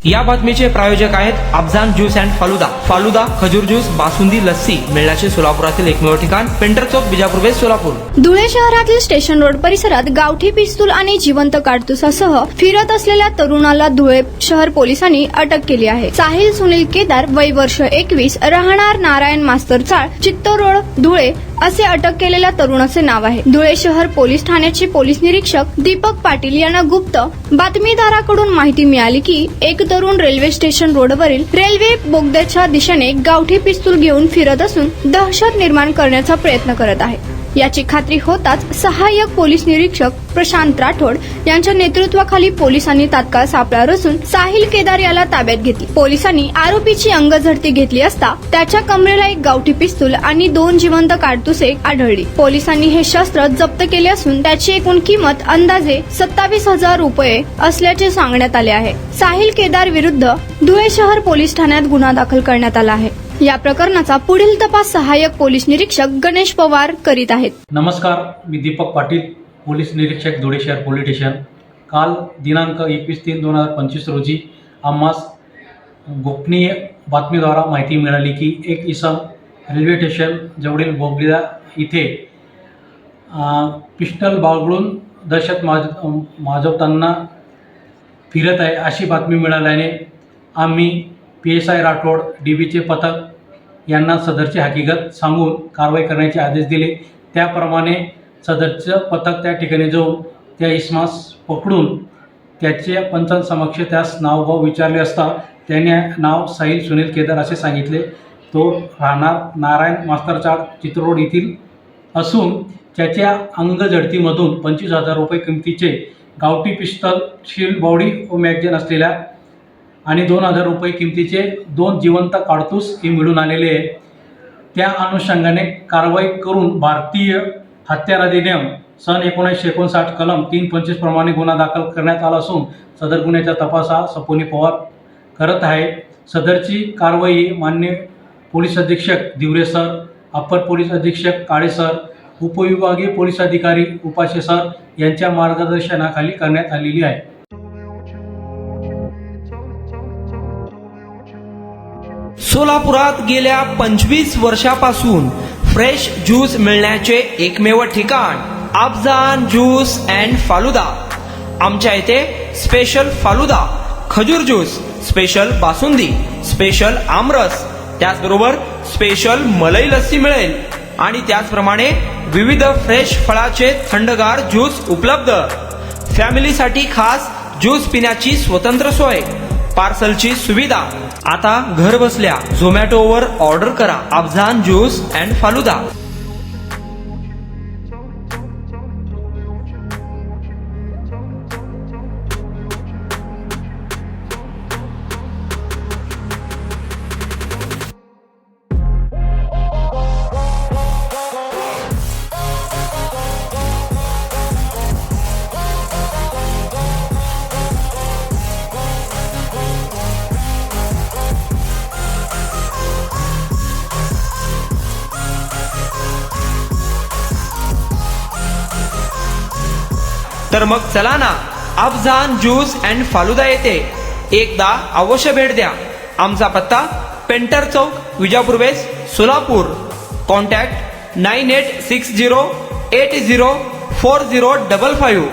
या बातमीचे प्रायोजक आहेत अफजान ज्यूस अँड फालुदा। फालुदा, खजूर ज्यूस, बासुंदी, लस्सी मिळण्याचे सोलापुरातील एकमेव ठिकाण पेंटर चौक, बिजापूर वेस्ट, सोलापूर। धुळे शहरातील स्टेशन रोड परिसरात गावठी पिस्तूल आणि जिवंत काडतुसासह फिरत असलेल्या तरुणाला धुळे शहर पोलिसांनी अटक केली आहे। साहिल सुनील केदार, वय वर्ष 21, राहणार नारायण मास्तर चाळ, चित्तोड रोड, धुळे असे अटक केलेल्या तरुणाचे नाव आहे। धुळे शहर पोलीस ठाण्याचे पोलीस निरीक्षक दीपक पाटील यांना गुप्त बातमीदाराकडून माहिती मिळाली की एक तरुण रेल्वे स्टेशन रोडवरील रेल्वे बोगद्याच्या दिशेने गावठी पिस्तूल घेऊन फिरत असून दहशत निर्माण करण्याचा प्रयत्न करत आहे। याची खात्री होताच सहाय्यक पोलीस निरीक्षक प्रशांत राठोड यांच्या नेतृत्वाखाली पोलिसांनी तात्काळ सापळा रचून साहिल केदार याला ताब्यात घेतले। पोलिसांनी आरोपीची अंगझडती घेतली असता त्याच्या कमरेला एक गावठी पिस्तूल आणि 2 जिवंत काडतुसे आढळली। पोलिसांनी हे शस्त्र जप्त केले असून त्याची एकूण किंमत अंदाजे 27,000 रुपये असल्याचे सांगण्यात आले आहे। साहिल केदार विरुद्ध धुळे शहर पोलीस ठाण्यात गुन्हा दाखल करण्यात आला आहे। या प्रकरणाचा पुढील तपास सहाय्यक पोलीस निरीक्षक गणेश पवार करीत आहेत। नमस्कार, मी दीपक पाटील, पोलीस निरीक्षक धुळे शहर पोलीस स्टेशन। काल दिनांक 21/3/2025 रोजी आम्हास गोपनीय बातमीद्वारा माहिती मिळाली की एक इसम रेल्वे स्टेशन जवळील बोगद्या इथे पिस्टल बाळगून दहशत माजवताना फिरत आहे अशी बातमी मिळाल्याने आम्ही PSI राठोड DBचे पथक यांना सदरची हकीकत सांगून कारवाई करण्याचे आदेश दिले। त्याप्रमाणे सदरचं पथक त्या ठिकाणी जाऊन त्या इसमास पकडून त्याच्या पंचांसमक्ष त्यास नावगाव विचारले असता त्याने नाव साहिल सुनील केदार असे सांगितले। तो राहणार नारायण मास्तर चाळ, चित्तोड रोड येथील असून त्याच्या अंगझडतीमधून 25,000 रुपये किमतीचे गावठी पिस्तल, शील्ड बॉडी व मॅगझीन असलेल्या आणि 2,000 रुपये किमतीचे 2 जिवंत काडतूस हे मिळून आलेले आहे। त्या अनुषंगाने कारवाई करून भारतीय हत्यार अधिनियम सन 1959 कलम 325 प्रमाणे गुन्हा दाखल करण्यात आला असून सदर गुन्ह्याचा तपास हा सपोनी पवार करत आहे। सदरची कारवाई मान्य पोलीस अधीक्षक दिवरे सर, अप्पर पोलीस अधीक्षक काळे सर, उपविभागीय पोलीस अधिकारी उपाशे सर यांच्या मार्गदर्शनाखाली करण्यात आलेली आहे। सोलापुरात गेल्या 25 वर्षापासून फ्रेश ज्यूस मिळण्याचे एकमेव ठिकाण अफजान ज्यूस अँड फालुदा। आमच्या इथे स्पेशल फालुदा, खजूर ज्यूस, स्पेशल बासुंदी, स्पेशल आमरस, त्याचबरोबर स्पेशल मलाई लस्सी मिळेल आणि त्याचप्रमाणे विविध फ्रेश फळाचे थंडगार ज्यूस उपलब्ध। फॅमिलीसाठी खास ज्यूस पिण्याची स्वतंत्र सोय, पार्सलची सुविधा। आता घर बसल्या झोमॅटोवर ऑर्डर करा अफजान ज्यूस अँड फालुदा। तर मग चला ना, अफजान ज्यूस अँड फालुदा येथे एकदा अवश्य भेट द्या। आमचा पत्ता पेंटर चौक, बिजापूर वेस्ट, सोलापूर। कॉन्टॅक्ट 9860804055।